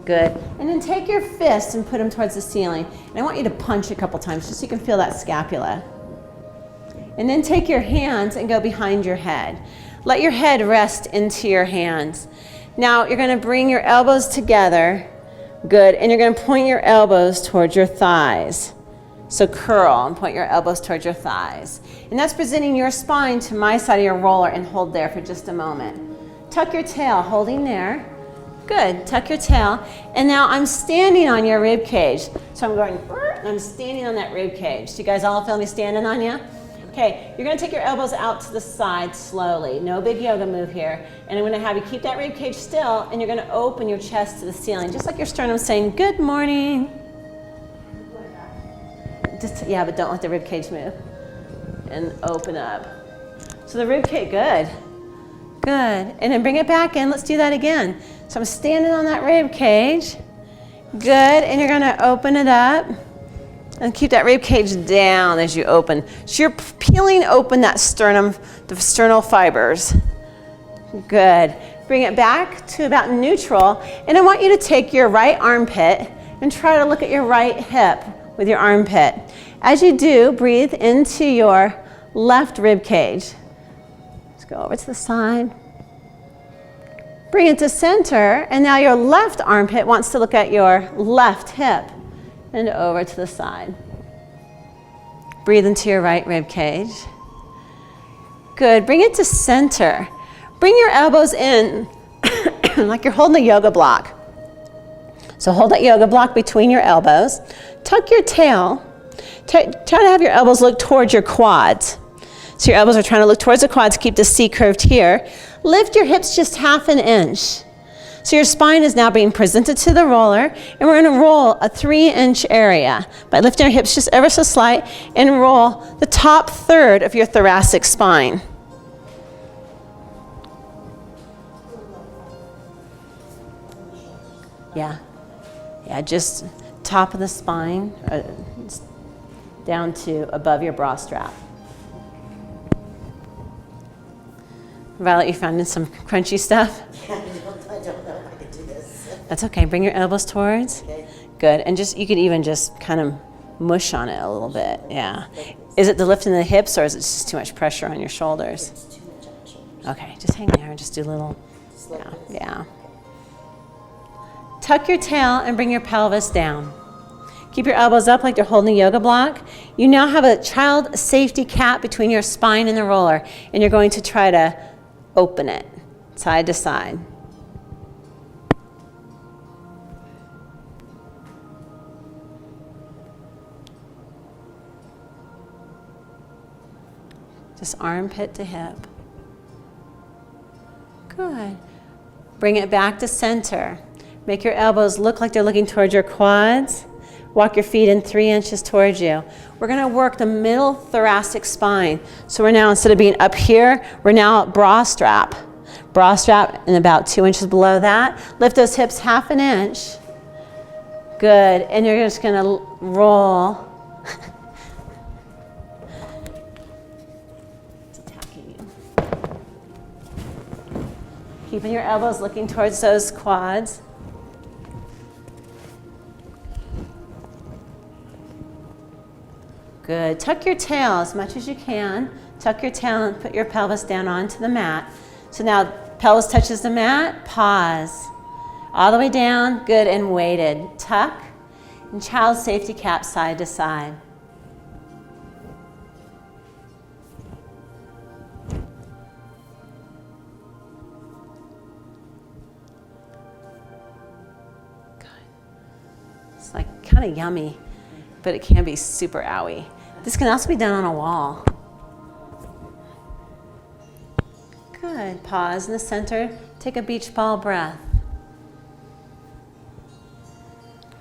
Good. And then take your fists and put them towards the ceiling. And I want you to punch a couple times just so you can feel that scapula. And then take your hands and go behind your head. Let your head rest into your hands. Now you're going to bring your elbows together. Good. And you're going to point your elbows towards your thighs. So curl and point your elbows towards your thighs. And that's presenting your spine to my side of your roller, and hold there for just a moment. Tuck your tail, holding there. Good. Tuck your tail. And now I'm standing on your rib cage. So I'm going, and I'm standing on that rib cage. Do you guys all feel me standing on you? Okay, you're going to take your elbows out to the side slowly. No big yoga move here. And I'm going to have you keep that rib cage still, and you're going to open your chest to the ceiling, just like your sternum saying, good morning. Yeah, but don't let the rib cage move. And open up. So the rib cage, good. Good. And then bring it back in. Let's do that again. So I'm standing on that rib cage. Good. And you're going to open it up. And keep that rib cage down as you open. So you're peeling open that sternum, the sternal fibers. Good. Bring it back to about neutral. And I want you to take your right armpit and try to look at your right hip with your armpit. As you do, breathe into your left rib cage. Let's go over to the side. Bring it to center. And now your left armpit wants to look at your left hip. And over to the side. Breathe into your right rib cage. Good. Bring it to center. Bring your elbows in like you're holding a yoga block. So hold that yoga block between your elbows. Tuck your tail. Try to have your elbows look towards your quads. So your elbows are trying to look towards the quads. Keep the C curved here. Lift your hips just 1/2 inch. So your spine is now being presented to the roller, and we're going to roll a 3-inch area by lifting our hips just ever so slight, and roll the top third of your thoracic spine. Yeah, just top of the spine, down to above your bra strap. Violet, you found some crunchy stuff? I don't know if I can do this. That's okay. Bring your elbows towards. Okay. Good. And you could even just kind of mush on it a little bit. Yeah. Is it the lift in the hips, or is it just too much pressure on your shoulders? It's too much on the shoulders. Okay. Just hang there and just do a little. Just like this. Yeah. Tuck your tail and bring your pelvis down. Keep your elbows up like you're holding a yoga block. You now have a child safety cap between your spine and the roller, and you're going to try to open it side to side. Just armpit to hip. Good. Bring it back to center. Make your elbows look like they're looking towards your quads. Walk your feet in 3 inches towards you. We're going to work the middle thoracic spine. So we're now, instead of being up here, we're now at bra strap. Bra strap and about 2 inches below that. Lift those hips 1/2 inch. Good. And you're just going to roll. It's attacking you. Keeping your elbows looking towards those quads. Good. Tuck your tail as much as you can. Tuck your tail and put your pelvis down onto the mat. So now pelvis touches the mat. Pause. All the way down. Good. And weighted. Tuck. And child safety cap side to side. Good. It's like kind of yummy, but it can be super owie. This can also be done on a wall. Good. Pause in the center. Take a beach ball breath.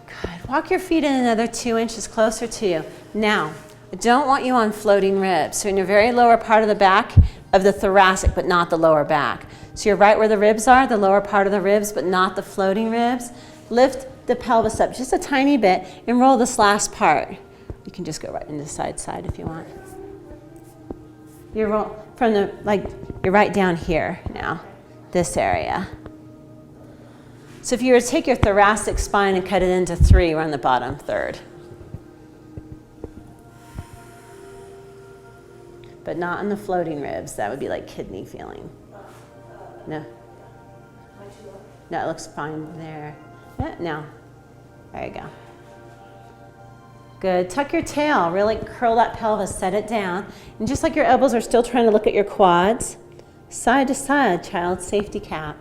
Good. Walk your feet in another 2 inches closer to you. Now, I don't want you on floating ribs. So in your very lower part of the back of the thoracic, but not the lower back. So you're right where the ribs are, the lower part of the ribs, but not the floating ribs. Lift the pelvis up just a tiny bit and roll this last part. You can just go right into side if you want. You're roll from the, like, you're right down here now, this area. So if you were to take your thoracic spine and cut it into 3, we're on the bottom third. But not in the floating ribs. That would be like kidney feeling. No. No, it looks fine there. Yeah, no. There you go. Good. Tuck your tail. Really curl that pelvis. Set it down. And just like your elbows are still trying to look at your quads, side to side, child safety cap.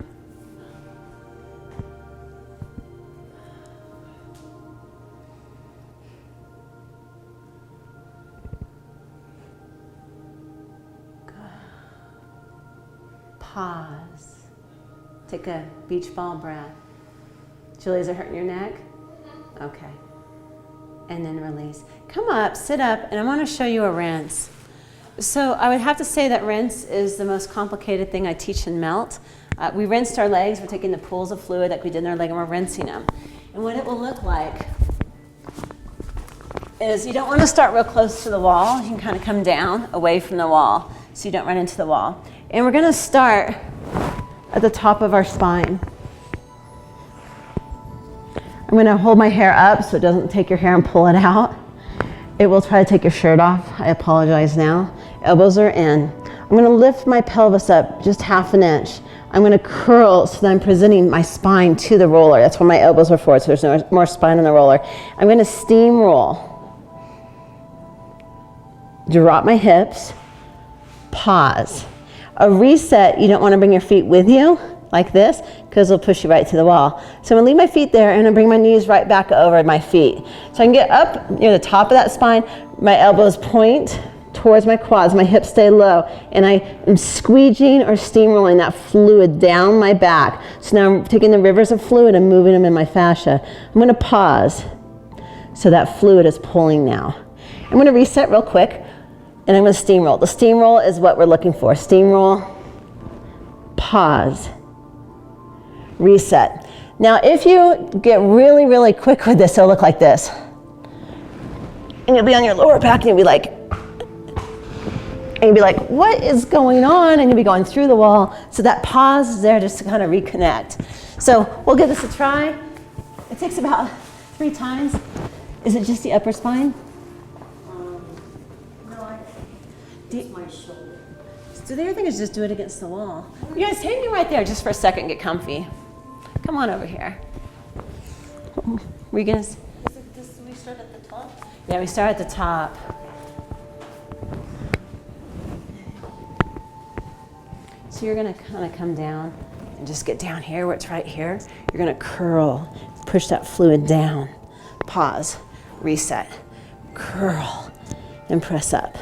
Good. Pause. Take a beach ball breath. Julie, is it hurting your neck? Okay. And then release. Come up, sit up, and I want to show you a rinse. So I would have to say that rinse is the most complicated thing I teach in Melt. We rinsed our legs. We're taking the pools of fluid that we did in our leg and we're rinsing them. And what it will look like is you don't want to start real close to the wall. You can kind of come down away from the wall so you don't run into the wall. And we're going to start at the top of our spine. I'm going to hold my hair up so it doesn't take your hair and pull it out. It will try to take your shirt off. I apologize now. Elbows are in. I'm going to lift my pelvis up just 1/2 inch. I'm going to curl so that I'm presenting my spine to the roller. That's where my elbows are forward, so there's no more spine on the roller. I'm going to steamroll. Drop my hips. Pause. A reset, you don't want to bring your feet with you like this, because it'll push you right to the wall. So I'm gonna leave my feet there and I'm gonna bring my knees right back over my feet. So I can get up near the top of that spine, my elbows point towards my quads, my hips stay low, and I am squeegeeing or steamrolling that fluid down my back. So now I'm taking the rivers of fluid and moving them in my fascia. I'm gonna pause, so that fluid is pulling now. I'm gonna reset real quick, and I'm gonna steamroll. The steamroll is what we're looking for. Steamroll, pause. Reset. Now, if you get really, really quick with this, it'll look like this. And you'll be on your lower back and you'll be like, what is going on? And you'll be going through the wall. So that pause is there just to kind of reconnect. So we'll give this a try. It takes about 3 times. Is it just the upper spine? No, it's my shoulder. So the other thing is just do it against the wall. You guys, hang me right there just for a second, get comfy. Come on over here. Were you gonna? We start at the top? Yeah, we start at the top. So you're gonna kind of come down and just get down here where it's right here. You're gonna curl, push that fluid down. Pause, reset, curl, and press up.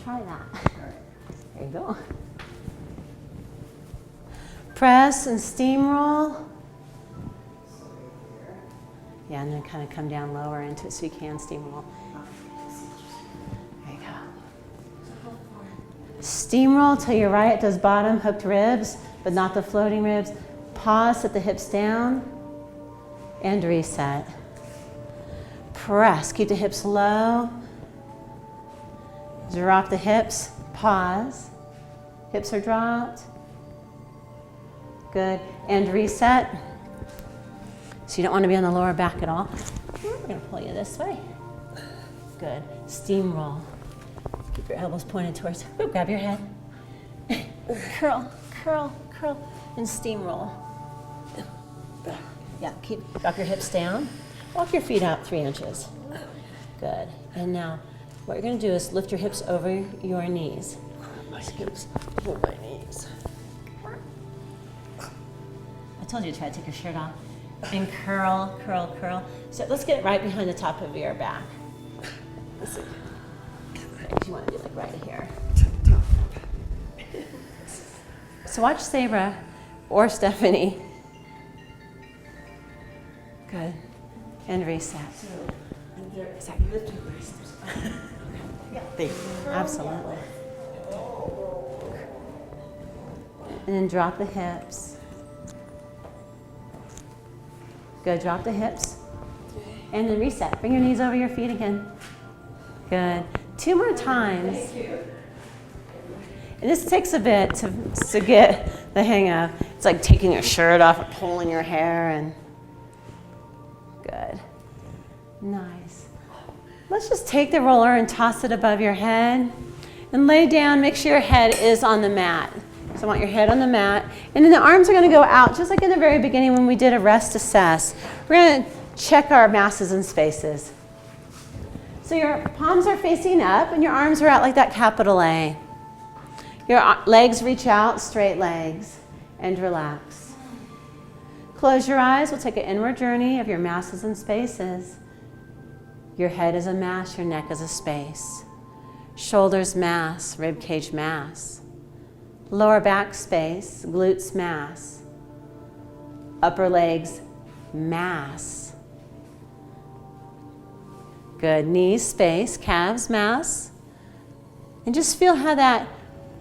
Try that. There you go. Press and steamroll. Yeah, and then kind of come down lower into it so you can steamroll. There you go. Steamroll till you're right at those bottom hooked ribs, but not the floating ribs. Pause, set the hips down, and reset. Press, keep the hips low. Drop the hips, pause. Hips are dropped. Good, and reset. So you don't want to be on the lower back at all. We're going to pull you this way. Good, steamroll. Keep your elbows pointed towards, ooh, grab your head. Curl, curl, curl, and steamroll. Yeah, drop your hips down. Walk your feet out 3 inches. Good, and now what you're going to do is lift your hips over your knees. My hips over my knees. I told you to try to take your shirt off. And curl, curl, curl. So let's get it right behind the top of your back. Let's see. You want to do like right here. So watch Sabra or Stephanie. Good. And reset. Sorry. Thank you. Absolutely. And then drop the hips. Good, drop the hips. And then reset. Bring your knees over your feet again. Good. 2 more times. And this takes a bit to get the hang of. It's like taking your shirt off or pulling your hair and good. Nice. Let's just take the roller and toss it above your head and lay down. Make sure your head is on the mat. So I want your head on the mat. And then the arms are going to go out, just like in the very beginning when we did a rest assess. We're going to check our masses and spaces. So your palms are facing up and your arms are out like that capital A. Your legs reach out, straight legs, and relax. Close your eyes. We'll take an inward journey of your masses and spaces. Your head is a mass, your neck is a space. Shoulders mass, rib cage mass. Lower back space, glutes mass. Upper legs mass. Good, knees space, calves mass. And just feel how that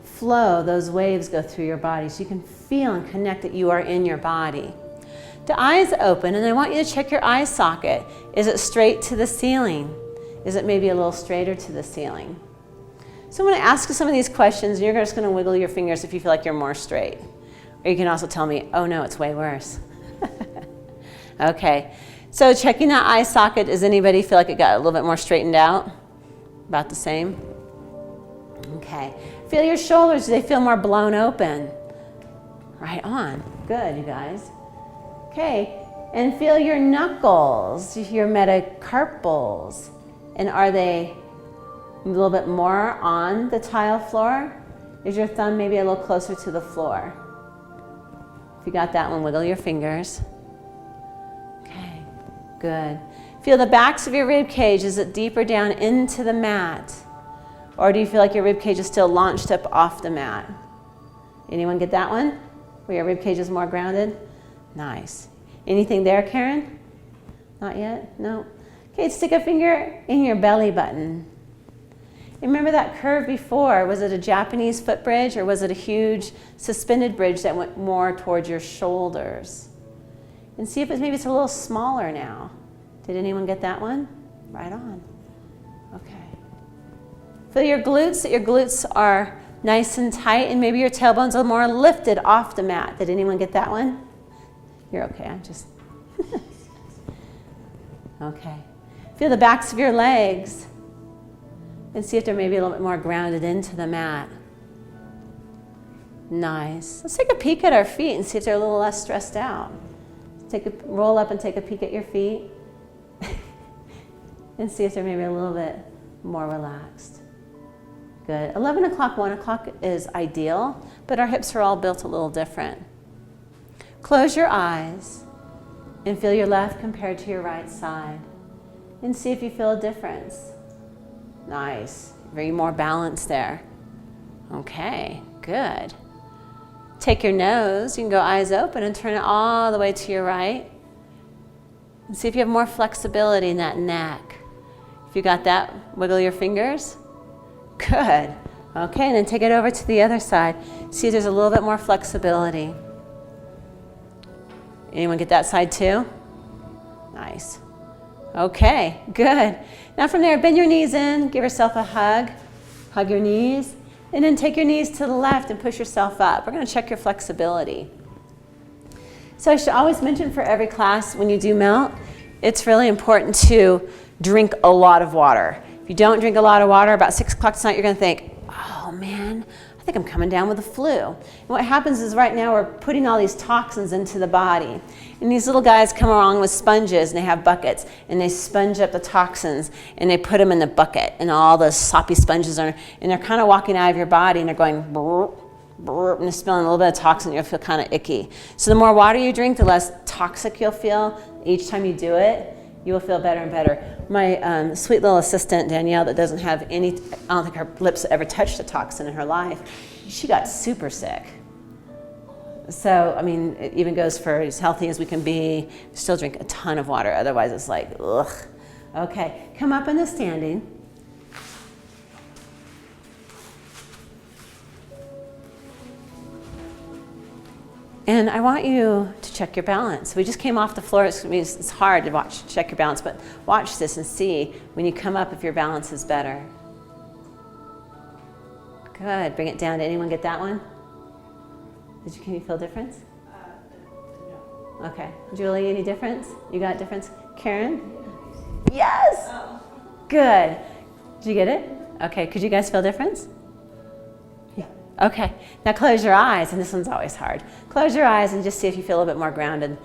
flow, those waves go through your body so you can feel and connect that you are in your body. The eyes open, and I want you to check your eye socket. Is it straight to the ceiling? Is it maybe a little straighter to the ceiling? So I'm going to ask you some of these questions, and you're just going to wiggle your fingers if you feel like you're more straight. Or you can also tell me, oh no, it's way worse. Okay, so checking that eye socket, does anybody feel like it got a little bit more straightened out? About the same? Okay. Feel your shoulders, do they feel more blown open? Right on. Good, you guys. Okay, and feel your knuckles, your metacarpals. And are they a little bit more on the tile floor? Is your thumb maybe a little closer to the floor? If you got that one, wiggle your fingers. Okay, good. Feel the backs of your rib cage. Is it deeper down into the mat? Or do you feel like your rib cage is still launched up off the mat? Anyone get that one? Where your rib cage is more grounded? Nice. Anything there, Karen? Not yet? No? Okay, stick a finger in your belly button. Remember that curve before? Was it a Japanese foot bridge or was it a huge suspended bridge that went more towards your shoulders? And see if maybe it's a little smaller now. Did anyone get that one? Right on. Okay. Feel your glutes, that your glutes are nice and tight, and maybe your tailbones are more lifted off the mat. Did anyone get that one? You're okay, I'm just... Okay. Feel the backs of your legs and see if they're maybe a little bit more grounded into the mat. Nice. Let's take a peek at our feet and see if they're a little less stressed out. Roll up and take a peek at your feet and see if they're maybe a little bit more relaxed. Good. 11 o'clock, 1 o'clock is ideal, but our hips are all built a little different. Close your eyes and feel your left compared to your right side and see if you feel a difference. Nice. Very more balanced there. Okay, good. Take your nose, you can go eyes open and turn it all the way to your right. And see if you have more flexibility in that neck. If you got that, wiggle your fingers. Good. Okay, and then take it over to the other side. See if there's a little bit more flexibility. Anyone get that side too? Nice. Okay, good. Now from there, bend your knees in, give yourself a hug. Hug your knees, and then take your knees to the left and push yourself up. We're going to check your flexibility. So I should always mention for every class when you do melt, it's really important to drink a lot of water. If you don't drink a lot of water, about 6 o'clock tonight, you're going to think, oh man, I think I'm coming down with the flu. And what happens is right now we're putting all these toxins into the body. And these little guys come along with sponges and they have buckets and they sponge up the toxins and they put them in the bucket and all the soppy sponges are, and they're kind of walking out of your body and they're going brrr, brrr, and they're spilling a little bit of toxin and you'll feel kind of icky. So the more water you drink, the less toxic you'll feel. Each time you do it, you will feel better and better. My sweet little assistant, Danielle, that doesn't have any, I don't think her lips ever touched a toxin in her life, she got super sick. So, I mean, it even goes for as healthy as we can be, still drink a ton of water, otherwise it's like, ugh. Okay, come up in the standing. And I want you to check your balance. We just came off the floor. It's hard to check your balance, but watch this and see when you come up if your balance is better. Good. Bring it down. Did anyone get that one? Can you feel a difference? No. Okay. Julie, any difference? You got a difference? Karen? Yes! Oh. Good. Did you get it? Okay. Could you guys feel a difference? Okay, now close your eyes, and this one's always hard. Close your eyes and just see if you feel a little bit more grounded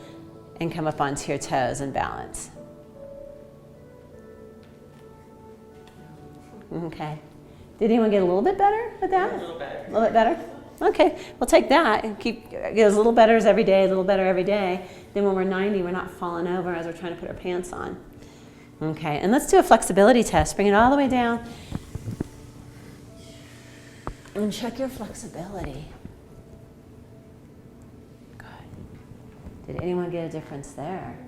and come up onto your toes and balance. Okay. Did anyone get a little bit better with that? A little better. A little bit better? Okay, we'll take that and get as little better as every day, a little better every day. Then when we're 90, we're not falling over as we're trying to put our pants on. Okay, and let's do a flexibility test. Bring it all the way down. And check your flexibility. Good. Did anyone get a difference there?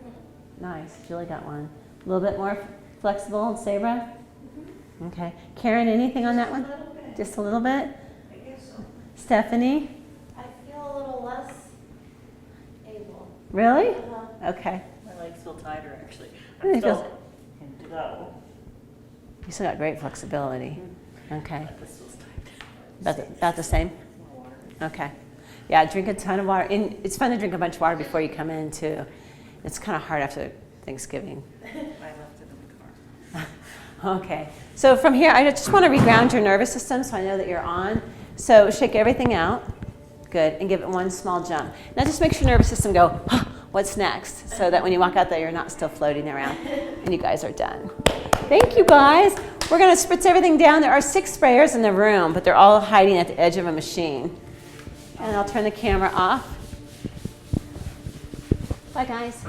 Nice. Julie got one. A little bit more flexible, Sabra? Okay. Karen, anything on that one? Just a little bit? I guess so. Stephanie? I feel a little less able. Really? Uh-huh. Okay. My legs feel tighter, actually. Really I'm still feels- can go. You still got great flexibility. Okay. This feels tight. About the same? Okay. Yeah, drink a ton of water. And it's fun to drink a bunch of water before you come in, too. It's kind of hard after Thanksgiving. I left it in the car. Okay. So from here, I just want to reground your nervous system so I know that you're on. So shake everything out. Good. And give it one small jump. Now just makes your nervous system go, huh, what's next? So that when you walk out there, you're not still floating around. And you guys are done. Thank you, guys. We're going to spritz everything down. There are 6 sprayers in the room, but they're all hiding at the edge of a machine. And I'll turn the camera off. Bye, guys.